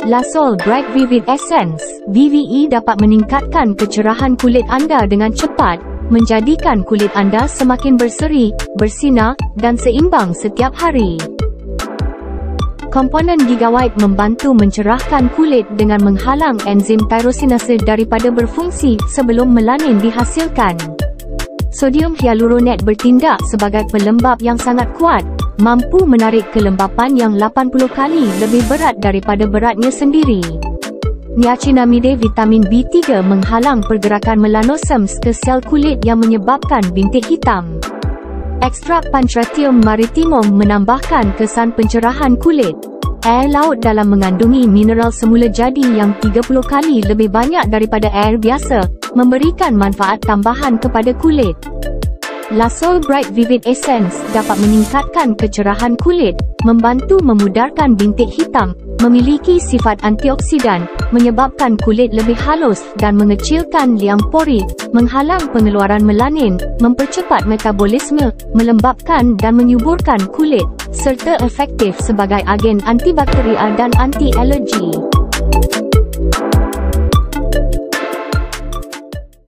Lasol Bright Vivid Essence BVE dapat meningkatkan kecerahan kulit anda dengan cepat, menjadikan kulit anda semakin berseri, bersinar, dan seimbang setiap hari. Komponen Gigabyte membantu mencerahkan kulit dengan menghalang enzim tyrosinase daripada berfungsi sebelum melanin dihasilkan. Sodium hyaluronate bertindak sebagai pelembap yang sangat kuat, mampu menarik kelembapan yang 80 kali lebih berat daripada beratnya sendiri. Niacinamide vitamin B3 menghalang pergerakan melanosomes ke sel kulit yang menyebabkan bintik hitam. Ekstrak Pancratium maritimum menambahkan kesan pencerahan kulit. Air laut dalam mengandungi mineral semula jadi yang 30 kali lebih banyak daripada air biasa, memberikan manfaat tambahan kepada kulit. Lasol Bright Vivid Essence dapat meningkatkan kecerahan kulit, membantu memudarkan bintik hitam, memiliki sifat antioksidan, menyebabkan kulit lebih halus dan mengecilkan liang pori, menghalang pengeluaran melanin, mempercepat metabolisme, melembapkan dan menyuburkan kulit, serta efektif sebagai agen antibakterial dan anti-alergi.